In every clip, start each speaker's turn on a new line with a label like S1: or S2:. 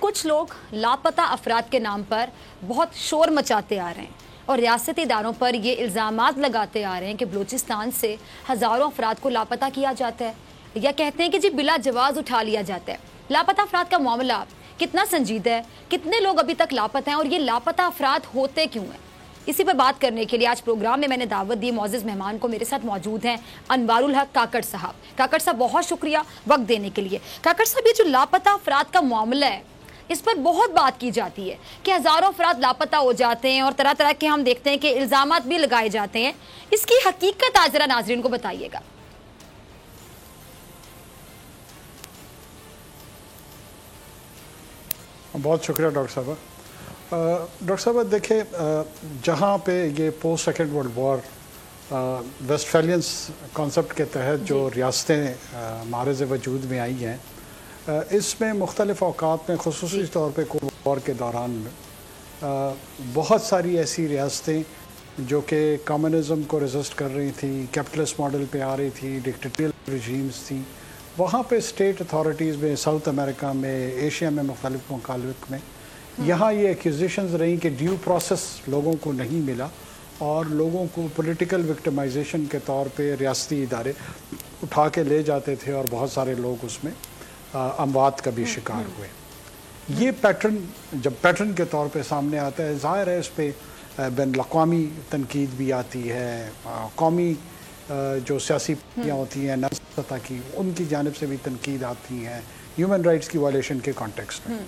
S1: कुछ लोग लापता अफराद के नाम पर बहुत शोर मचाते आ रहे हैं और रियासती इदारों पर ये इल्ज़ामात लगाते आ रहे हैं कि बलूचिस्तान से हज़ारों अफराद को लापता किया जाता है या कहते हैं कि जी बिला जवाज़ उठा लिया जाता है। लापता अफराद का मामला कितना संजीदा है, कितने लोग अभी तक लापता हैं और ये लापता अफराद होते क्यों हैं, इसी पर बात करने के लिए आज प्रोग्राम में मैंने दावत दी मोअज़्ज़ज़ मेहमान को। मेरे साथ मौजूद हैं अनवारुल हक काकड़ साहब। काकड़ साहब बहुत शुक्रिया वक्त देने के लिए। काकड़ साहब, ये जो लापता अफराद का मामला है इस पर बहुत बात की जाती है कि हज़ारों अफराद लापता हो जाते हैं और तरह तरह के हम देखते हैं कि इल्ज़ामात भी लगाए जाते हैं। इसकी हकीकत आज ज़रा नाज़रीन को बताइएगा।
S2: बहुत शुक्रिया डॉक्टर साहब। डॉक्टर साहब देखिए, जहाँ पे ये post second world war Westphalian's concept के तहत जो रियासतें मारज़ वजूद में आई हैं, इसमें मुख्तलिफ़ औक़ात में ख़ुसूसी तौर पे कोल्ड वॉर के दौरान बहुत सारी ऐसी रियासतें जो कि कम्युनिज़म को रेजिस्ट कर रही थी, कैपिटलिस्ट मॉडल पे आ रही थी, डिक्टेटोरियल रिजीम्स थी, वहाँ पे स्टेट अथॉरिटीज़ में, साउथ अमेरिका में, एशिया में, मुख्तलिफ़ ममालिक में यहाँ ये एक्यूज़ेशंस रही कि ड्यू प्रोसेस लोगों को नहीं मिला और लोगों को पॉलिटिकल विक्टिमाइजेशन के तौर पे रियासती इदारे उठा के ले जाते थे और बहुत सारे लोग उसमें अमवात का भी शिकार हुए। ये पैटर्न जब पैटर्न के तौर पे सामने आता है, ज़ाहिर है इस पर बैन अवी तनकीद भी आती है, कौमी जो सियासी पार्टियाँ होती हैं नस्ल सतह की, उनकी जानिब से भी तनकीद आती हैं ह्यूमन राइट्स की वायलेशन के कॉन्टेक्स्ट में।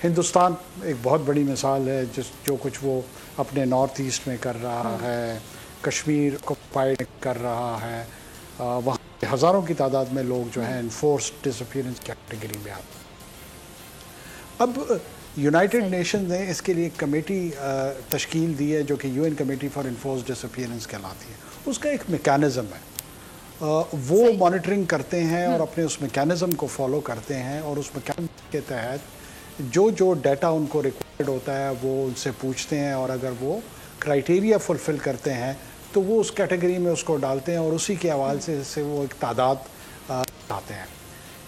S2: हिंदुस्तान एक बहुत बड़ी मिसाल है जो कुछ वो अपने नॉर्थ ईस्ट में कर रहा है, कश्मीर को ऑक्युपाइड कर रहा है, वहाँ हज़ारों की तादाद में लोग जो हैं इन्फोर्स्ड डिसअपीयरेंस कैटेगरी में आते हैं। अब यूनाइटेड नेशंस ने इसके लिए एक कमेटी तश्कील दी है जो कि UN committee for enforced disappearance कहलाती है। उसका एक मेकानिज़म है, वो मॉनिटरिंग करते हैं और अपने उस मेकानिज़म को फॉलो करते हैं और उस मेकानिज़म के तहत जो डाटा उनको रिक्वायर्ड होता है वो उनसे पूछते हैं और अगर वो क्राइटेरिया फुलफ़िल करते हैं तो वो उस कैटेगरी में उसको डालते हैं और उसी के हवाले से वो एक तादाद आते हैं।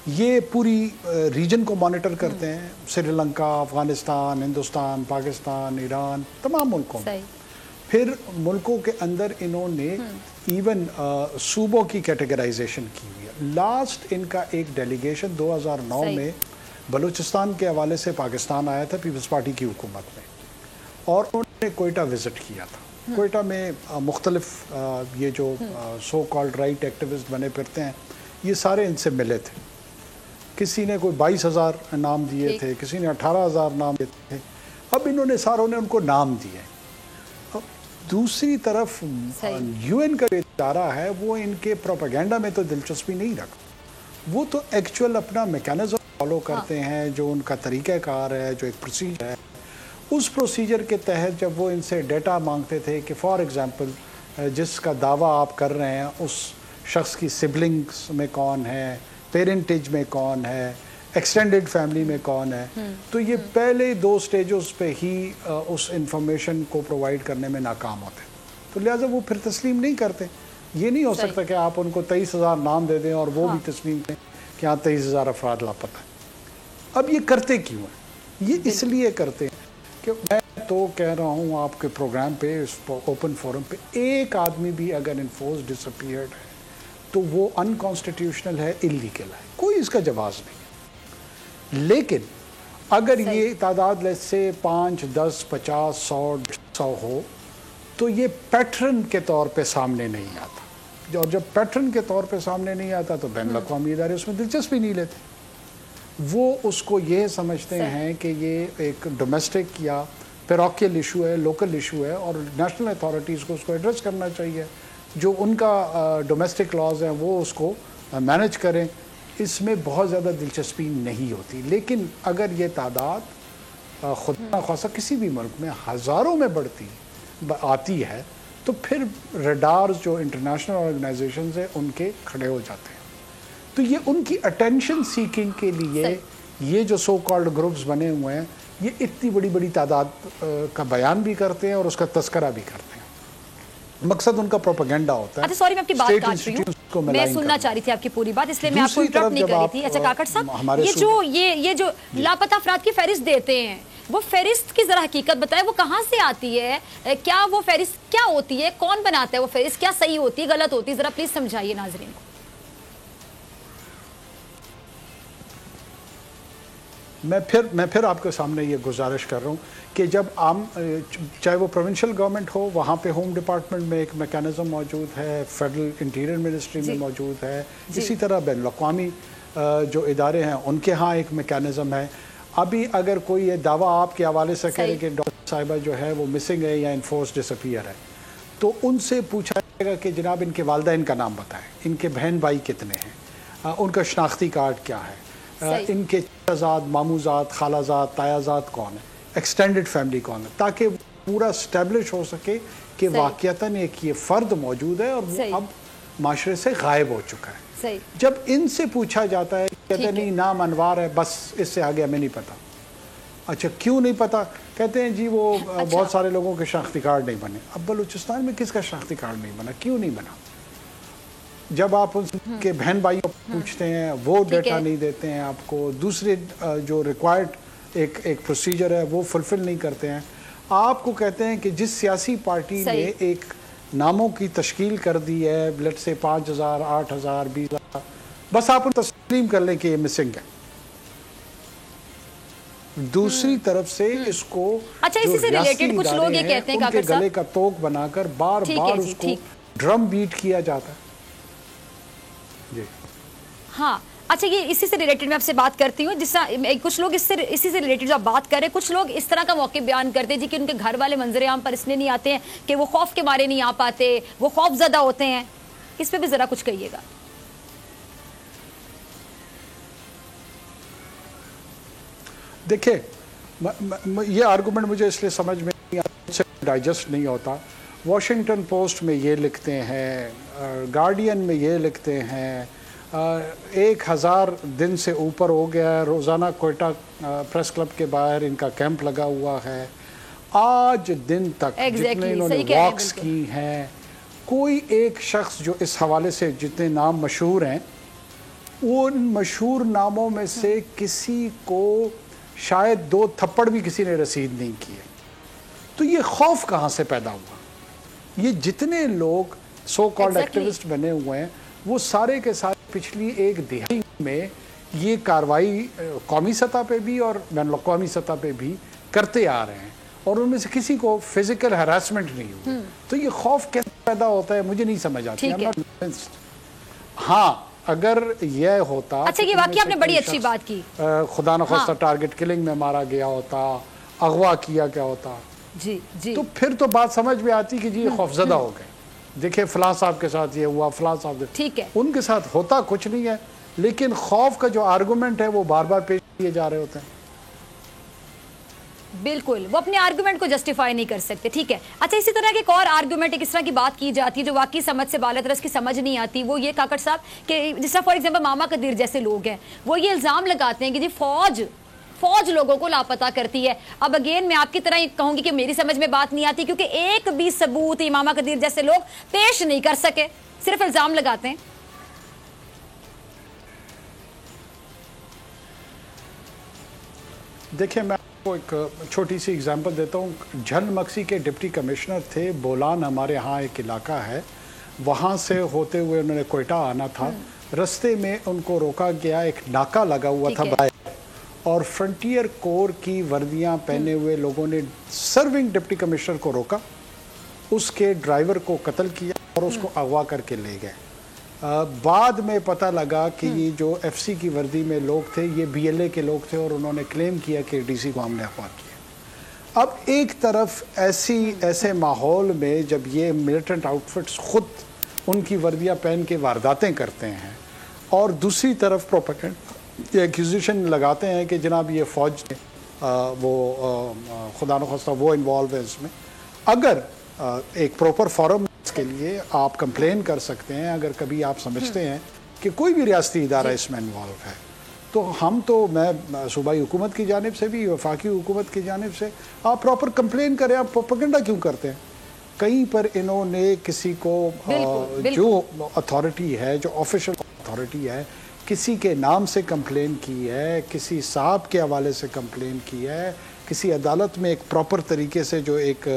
S2: ये पूरी रीजन को मॉनिटर करते हैं, श्रीलंका, अफ़गानिस्तान, हिंदुस्तान, पाकिस्तान, ईरान, तमाम मुल्कों में। फिर मुल्कों के अंदर इन्होंने इवन सूबों की कैटेगराइजेशन की हुई है। लास्ट इनका एक डेलीगेशन 2009 में बलूचिस्तान के हवाले से पाकिस्तान आया था पीपल्स पार्टी की हुकूमत में, और उन्होंने कोयटा विज़िट किया था। कोयटा में मुख्तलिफ ये जो सो कॉल्ड राइट एक्टिविस्ट बने फिरते हैं, ये सारे इनसे मिले थे। किसी ने कोई 22,000 नाम दिए थे, किसी ने 18,000 नाम दिए थे। अब इन्होंने सारों ने उनको नाम दिए। अब दूसरी तरफ यूएन का इदारा है, वो इनके प्रोपेगेंडा में तो दिलचस्पी नहीं रखता, वो तो एक्चुअल अपना मैकेनिज्म फॉलो करते हैं, जो उनका तरीक़ाकार है, जो एक प्रोसीजर है। उस प्रोसीजर के तहत जब वो इनसे डेटा मांगते थे कि फॉर एग्ज़ाम्पल जिसका दावा आप कर रहे हैं उस शख्स की सिबलिंग्स में कौन है, पेरेंटेज में कौन है, एक्सटेंडेड फैमिली में कौन है, तो ये पहले 2 स्टेजों पे ही उस इंफॉर्मेशन को प्रोवाइड करने में नाकाम होते, तो लिहाजा वो फिर तस्लीम नहीं करते। ये नहीं हो सकता कि आप उनको 23,000 नाम दे दें और वो भी तस्लीम करें कि हाँ 23,000 अफराद लापता है। अब ये करते क्यों हैं? ये इसलिए करते हैं कि मैं तो कह रहा हूँ आपके प्रोग्राम पे, इस ओपन फोरम पे, एक आदमी भी अगर इन्फोर्स्ड डिसअपीयर्ड है तो वो अनकॉन्स्टिट्यूशनल है, इलीगल है, कोई इसका जवाब नहीं। लेकिन अगर ये तादाद लेट्स से 5, 10, 50, 100 हो तो ये पैटर्न के तौर पे सामने नहीं आता, और जब पैटर्न के तौर पे सामने नहीं आता तो बैन अवी इदारे उसमें दिलचस्पी नहीं लेते। वो उसको ये समझते हैं कि ये एक डोमेस्टिक या पैरोकियल इशू है, लोकल इशू है और नेशनल अथॉरिटीज़ को उसको एड्रेस करना चाहिए। जो उनका डोमेस्टिक लॉज हैं वो उसको मैनेज करें, इसमें बहुत ज़्यादा दिलचस्पी नहीं होती। लेकिन अगर ये तादाद खुदा खासा किसी भी मुल्क में हज़ारों में आती है तो फिर रडार्स जो इंटरनेशनल ऑर्गेनाइजेशंस हैं उनके खड़े हो जाते हैं। तो ये उनकी अटेंशन सीकिंग के लिए ये जो सो कॉल्ड ग्रुप्स बने हुए हैं, ये इतनी बड़ी बड़ी तादाद का बयान भी करते हैं और उसका तस्करा भी करते हैं। मकसद उनका प्रोपेगेंडा होता है।
S1: अच्छा सॉरी, मैं आपकी बात काट रही हूँ।
S2: کو
S1: میں
S2: ملائن
S1: سننا
S2: کرنا.
S1: چاہ رہی تھی آپ کی پوری بات، اس لیے میں آپ کو
S2: دوسری
S1: انٹرپٹ
S2: طرف
S1: نہیں
S2: جب
S1: کر رہی
S2: آپ
S1: تھی. اچھا کاکڑ صاحب،
S2: ہمارے
S1: یہ جو لاپتہ افراد کی فہرست دیتے ہیں، وہ فہرست کی ذرا حقیقت بتائیں، وہ کہاں سے آتی ہے؟ کیا وہ فہرست کیا ہوتی ہے؟ کون بناتا ہے وہ فہرست؟ کیا صحیح ہوتی ہے، غلط ہوتی ہے؟ ذرا پلیز سمجھائیے ناظرین کو.
S2: میں پھر آپ کے سامنے یہ گزارش کر رہا ہوں کہ جب چاہے وہ پروونشل گورنمنٹ ہو، وہاں پہ ہوم ڈپارٹمنٹ میں ایک میکانزم موجود ہے، فیڈرل انٹیریئر منسٹری میں موجود ہے، اسی طرح بین الاقوامی جو ادارے ہیں ان کے ہاں ایک میکانزم ہے. ابھی اگر کوئی یہ دعویٰ آپ کے حوالے سے کرے کہ ڈاکٹر صاحبہ جو ہے وہ مسنگ ہے یا انفورس ڈسپیئر ہے، تو ان سے پوچھا جائے گا کہ جناب ان کے والدین کا نام بتائیں، ان کے بہن بھائی کتنے ہیں، ان کا شناختی کارڈ کیا ہے، ان کے چچازاد، ماموزاد، خالازاد، تایازاد کون ہے، ایکسٹینڈڈ فیملی کون ہے، تاکہ پورا اسٹیبلش ہو سکے کہ واقعتاً ایک یہ فرد موجود ہے اور وہ اب معاشرے سے غائب ہو چکا ہے. جب ان سے پوچھا جاتا ہے کہتے ہیں نہیں نام انوار ہے، بس اس سے آگے ہمیں نہیں پتا. اچھا کیوں نہیں پتا؟ کہتے ہیں جی وہ بہت سارے لوگوں کے شناختی کارڈ نہیں بنے. اب بلوچستان میں کس کا شناختی کارڈ نہیں بنا؟ کیوں نہیں بنا؟ جب آپ ان کے بہن بھائیوں پوچھتے ہیں وہ ڈیٹا نہیں دیتے ہیں آپ کو، دوسرے جو ریکوائرڈ ایک پروسیجر ہے وہ فلفل نہیں کرتے ہیں. آپ کو کہتے ہیں کہ جس سیاسی پارٹی نے ایک ناموں کی تشکیل کر دی ہے، لیٹ سے 5,000 8,000 20,000، بس آپ ان تسلیم کر لیں کہ یہ مسنگ ہے. دوسری طرف سے اس کو
S1: اسی سے ریلیٹڈ کچھ لوگ یہ کہتے ہیں
S2: ان کے گلے کا توق بنا کر بار بار اس کو ڈرم بیٹ کیا جاتا ہے. جی
S1: ہاں اچھا، یہ اسی سے ریلیٹڈ میں آپ سے بات کرتی ہوں. جس طرح کچھ لوگ اسی سے ریلیٹڈ جو آپ بات کر رہے ہیں، کچھ لوگ اس طرح کا موقع بیان کرتے ہیں جی کہ ان کے گھر والے منظر عام پر اس لیے نہیں آتے ہیں کہ وہ خوف کے مارے نہیں آ پاتے، وہ خوف زدہ ہوتے ہیں. اس پہ بھی ذرا کچھ کہیے گا.
S2: دیکھیں یہ آرگومنٹ مجھے اس لیے سمجھ میں ڈائجسٹ نہیں ہوتا. واشنگٹن پوسٹ میں یہ لکھتے ہیں، گارڈین میں یہ لکھتے ہیں، 1,000 دن سے اوپر ہو گیا ہے، روزانہ کوئٹہ پریس کلب کے باہر ان کا کیمپ لگا ہوا ہے. آج دن تک جتنے انہوں نے واکس کی ہیں، کوئی ایک شخص جو اس حوالے سے جتنے نام مشہور ہیں، ان مشہور ناموں میں سے کسی کو شاید 2 تھپڑ بھی کسی نے رسید نہیں کیے. تو یہ خوف کہاں سے پیدا ہوا؟ یہ جتنے لوگ سو کالڈ ایکٹیوسٹ بنے ہوئے ہیں، وہ سارے کے سارے پچھلی 1 دہائی میں یہ کاروائی قومی سطح پہ بھی اور بین الاقوامی سطح پہ بھی کرتے آ رہے ہیں، اور ان میں سے کسی کو فزیکل ہراسمنٹ نہیں ہوئی. تو یہ خوف کیسے پیدا ہوتا ہے مجھے نہیں سمجھ آتی. ہاں اگر یہ ہوتا،
S1: اچھا یہ واقعی آپ نے بڑی اچھی بات کی،
S2: خدا نخواستہ ٹارگٹ کلنگ میں مارا گیا ہوتا، اغوا کیا گیا ہوتا، تو پھر تو بات سمجھ میں آتی کہ جی یہ خوفزدہ ہو گئے. دیکھیں فلاں صاحب کے ساتھ یہ ہوا، فلاں صاحب
S1: ٹھیک ہے،
S2: ان کے ساتھ ہوتا کچھ نہیں ہے، لیکن خوف کا جو آرگومنٹ ہے وہ بار بار پیش کیے جا رہے ہوتے ہیں.
S1: بالکل وہ اپنے آرگومنٹ کو جسٹیفائی نہیں کر سکتے. ٹھیک ہے. اچھا اسی طرح کے ایک اور آرگومنٹ ایک اس طرح کی بات کی جاتی ہے جو واقعی سمجھ سے بالاتر اس کی سمجھ نہیں آتی. وہ یہ کاکڑ صاحب کہ جس طرح فار ایگزامپل ماما قدیر جیسے لوگ ہیں، وہ یہ الزام لگاتے ہیں کہ جی فوج لوگوں کو لاپتہ کرتی ہے. اب اگین میں آپ کی طرح کہوں گی کہ میری سمجھ میں بات نہیں آتی، کیونکہ ایک بھی ثبوت ماما قدیر جیسے لوگ پیش نہیں کر سکے، صرف الزام لگاتے ہیں.
S2: دیکھیں میں آپ کو ایک چھوٹی سی اگزامپل دیتا ہوں. جھل مکسی کے ڈپٹی کمشنر تھے، بولان ہمارے ہاں ایک علاقہ ہے، وہاں سے ہوتے ہوئے انہوں نے کوئٹہ آنا تھا. رستے میں ان کو روکا گیا، ایک ناکہ لگا ہوا تھا باہر، اور فرنٹیئر کور کی وردیاں پہنے ہوئے لوگوں نے سرونگ ڈپٹی کمشنر کو روکا، اس کے ڈرائیور کو قتل کیا اور اس کو اغوا کر کے لے گئے. بعد میں پتہ لگا کہ یہ جو ایف سی کی وردی میں لوگ تھے یہ بی ایل اے کے لوگ تھے، اور انہوں نے کلیم کیا کہ ڈی سی کو ہم نے اغوا کیا. اب ایک طرف ایسے ماحول میں جب یہ ملیٹنٹ آؤٹ فٹس خود ان کی وردیاں پہن کے وارداتیں کرتے ہیں، اور دوسری طرف پروپیگنڈا یہ ایکیوزیشن لگاتے ہیں کہ جناب یہ فوج نے وہ خدا نخواستہ وہ انوالو ہے اس میں. اگر ایک پروپر فورم کے لیے آپ کمپلین کر سکتے ہیں، اگر کبھی آپ سمجھتے ہیں کہ کوئی بھی ریاستی ادارہ اس میں انوالو ہے، تو میں صوبائی حکومت کی جانب سے بھی، وفاقی حکومت کی جانب سے آپ پراپر کمپلین کریں. آپ پروپیگنڈا کیوں کرتے ہیں؟ कहीं पर इन्होंने किसी को
S1: बिल्कुल।
S2: जो अथॉरिटी है, जो ऑफिशियल अथॉरिटी है, किसी के नाम से कंप्लेन की है, किसी साहब के हवाले से कंप्लेन की है, किसी अदालत में एक प्रॉपर तरीके से जो एक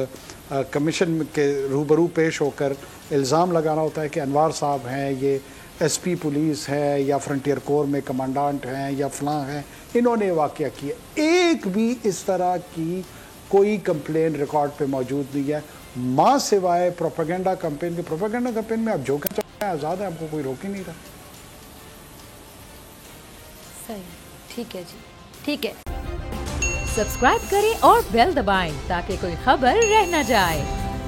S2: कमीशन के रूबरू पेश होकर इल्ज़ाम लगाना होता है कि अनवार साहब हैं, ये एसपी पुलिस है या फ्रंटियर कोर में कमांडेंट हैं या फलां हैं, इन्होंने वाक़या किया। एक भी इस तरह की कोई कंप्लेन रिकॉर्ड पे मौजूद नहीं है, माँ सिवाय प्रोपेगेंडा कैंपेन के। प्रोपेगेंडा कैंपेन में आप जो कहना चाहते हैं आज़ाद है, आपको कोई रोक ही नहीं रहा।
S1: सही, ठीक है जी, ठीक है।
S3: सब्सक्राइब करें और बेल दबाएं ताकि कोई खबर रह न जाए।